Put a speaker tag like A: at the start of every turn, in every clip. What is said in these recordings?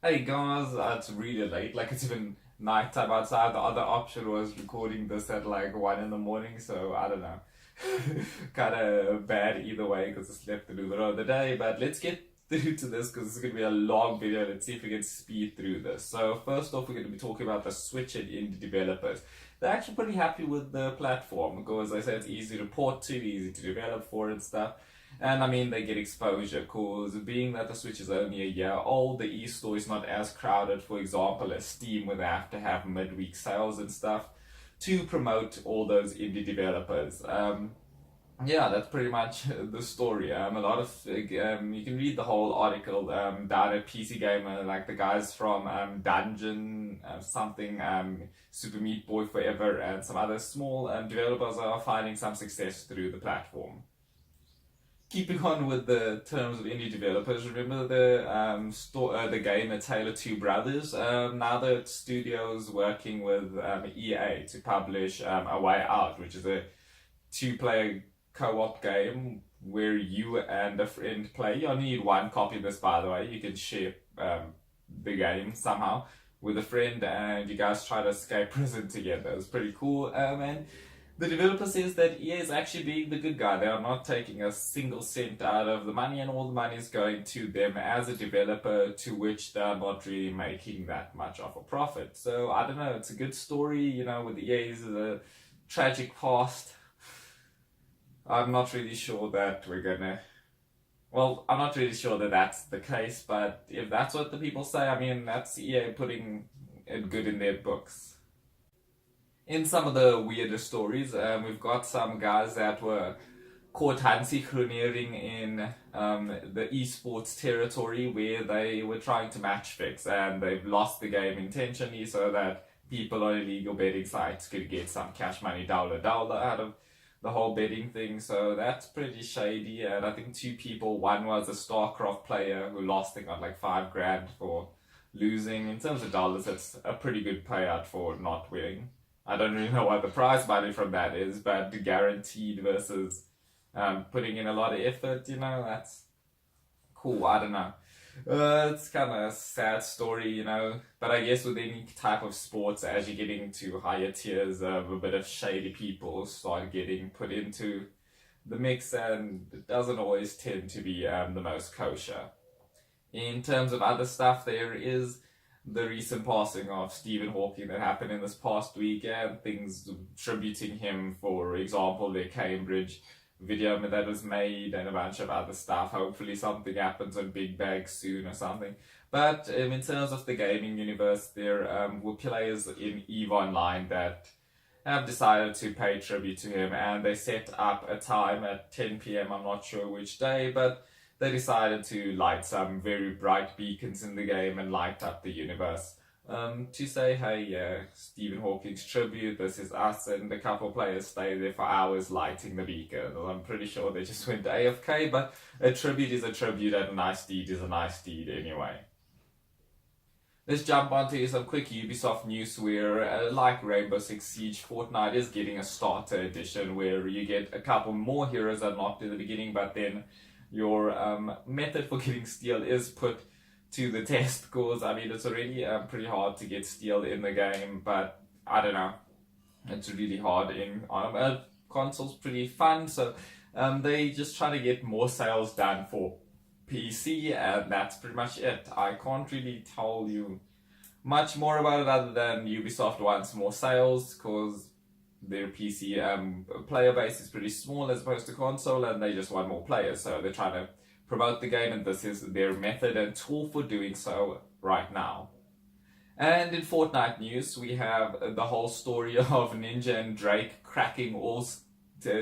A: Hey guys, it's really late. Like it's even nighttime outside. The other option was recording this at like 1 in the morning, so I don't know. Kind of bad either way because I slept through the middle of the day. But let's get through to this because it's going to be a long video. Let's see if we can speed through this. So first off, we're going to be talking about the Switch and indie developers. They're actually pretty happy with the platform because they say it's easy to port to, easy to develop for and stuff. And I mean, they get exposure because being that the Switch is only a year old, the e-store is not as crowded, for example, as Steam, where they have to have midweek sales and stuff to promote all those indie developers. Yeah, that's pretty much the story. A lot of you can read the whole article down at PC Gamer, like the guys from Dungeon something, Super Meat Boy Forever, and some other small developers are finding some success through the platform. Keeping on with the terms of indie developers, remember the game A Tale of Two Brothers? Now that studio's working with EA to publish A Way Out, which is a two-player co-op game where you and a friend play. You only need one copy of this, by the way. You can share the game somehow with a friend, and you guys try to escape prison together. It's pretty cool, and the developer says that EA is actually being the good guy. They are not taking a single cent out of the money, and all the money is going to them as a developer, to which they are not really making that much of a profit. So I don't know. It's a good story, with EA's tragic past. I'm not really sure that we're gonna. Well, I'm not really sure that that's the case, but if that's what the people say, I mean, that's EA putting it good in their books. In some of the weirder stories, we've got some guys that were caught Hansie in the esports territory where they were trying to match fix, and they've lost the game intentionally so that people on illegal betting sites could get some cash money dollar out of the whole betting thing. So that's pretty shady. And I think two people, one was a StarCraft player who lost, they got like 5 grand for losing. In terms of dollars, it's a pretty good payout for not winning. I don't really know what the prize money from that is, but guaranteed versus putting in a lot of effort, that's cool. I don't know. It's kind of a sad story, but I guess with any type of sports, as you're getting to higher tiers, a bit of shady people start getting put into the mix, and it doesn't always tend to be the most kosher. In terms of other stuff, there is the recent passing of Stephen Hawking that happened in this past week, and things tributing him, for example, the Cambridge video that was made and a bunch of other stuff. Hopefully something happens on Big Bag soon or something. But in terms of the gaming universe, there were players in EVE Online that have decided to pay tribute to him, and they set up a time at 10 p.m. I'm not sure which day, but they decided to light some very bright beacons in the game and light up the universe to say, hey, Stephen Hawking's tribute, this is us, and a couple of players stayed there for hours lighting the beacon. I'm pretty sure they just went AFK, but a tribute is a tribute, and a nice deed is a nice deed anyway. Let's jump onto some quick Ubisoft news where, like Rainbow Six Siege, Fortnite is getting a starter edition where you get a couple more heroes unlocked in the beginning, but then your method for getting steel is put to the test, because I mean it's already pretty hard to get steel in the game, but I don't know, it's really hard in consoles. Pretty fun, so they just try to get more sales done for PC, and that's pretty much it. I can't really tell you much more about it other than Ubisoft wants more sales because their PC player base is pretty small as opposed to console, and they just want more players, so they're trying to promote the game, and this is their method and tool for doing so right now. And in Fortnite news, we have the whole story of Ninja and Drake cracking all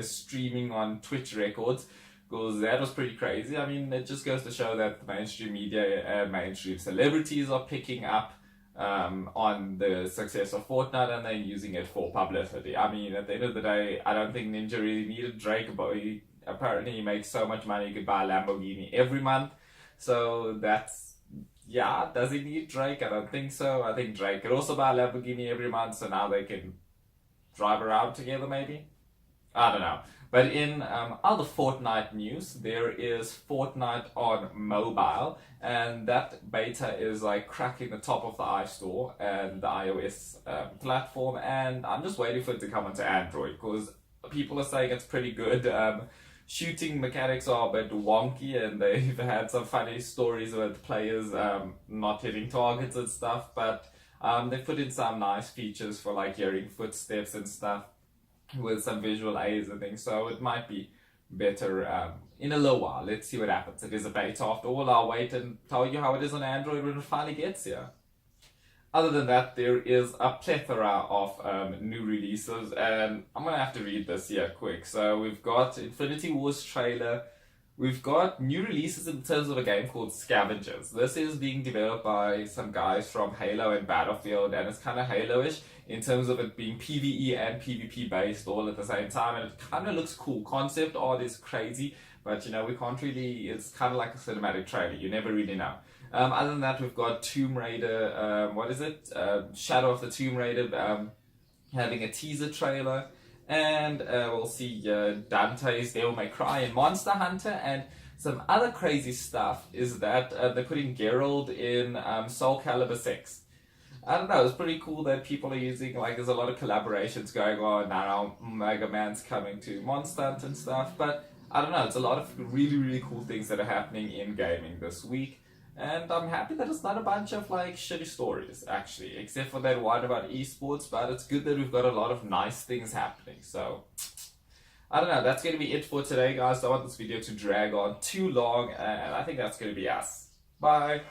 A: streaming on Twitch records, because that was pretty crazy. I mean, it just goes to show that the mainstream media and mainstream celebrities are picking up on the success of Fortnite, and they're using it for publicity. I mean, at the end of the day, I don't think Ninja really needed Drake, but apparently he makes so much money he could buy a Lamborghini every month. So that's, yeah, does he need Drake? I don't think so. I think Drake could also buy a Lamborghini every month, so now they can drive around together maybe? I don't know. But in other Fortnite news, there is Fortnite on mobile, and that beta is like cracking the top of the iStore and the iOS platform, and I'm just waiting for it to come onto Android because people are saying it's pretty good. Shooting mechanics are a bit wonky, and they've had some funny stories with players not hitting targets and stuff, but they've put in some nice features for like hearing footsteps and stuff with some visual aids and things, so it might be better in a little while. Let's see what happens. It is a beta after all. I'll wait and tell you how it is on Android when it finally gets here. Other than that, there is a plethora of new releases, and I'm gonna have to read this here quick. So we've got Infinity Wars trailer. We've got new releases in terms of a game called Scavengers. This is being developed by some guys from Halo and Battlefield, and it's kind of Halo-ish in terms of it being PvE and PvP based all at the same time, and it kind of looks cool. Concept art is crazy, but you know, we can't really, it's kind of like a cinematic trailer, you never really know. Other than that, we've got Tomb Raider, Shadow of the Tomb Raider having a teaser trailer. And we'll see Dante's Devil May Cry and Monster Hunter, and some other crazy stuff is that they're putting Geralt in Soul Calibur 6. I don't know, it's pretty cool that people are using, like, there's a lot of collaborations going on now. Mega Man's coming to Monster Hunter and stuff, but I don't know, it's a lot of really, really cool things that are happening in gaming this week. And I'm happy that it's not a bunch of like shitty stories, actually, except for that one about esports, but it's good that we've got a lot of nice things happening. So, I don't know, that's going to be it for today, guys. I don't want this video to drag on too long, and I think that's going to be us. Bye!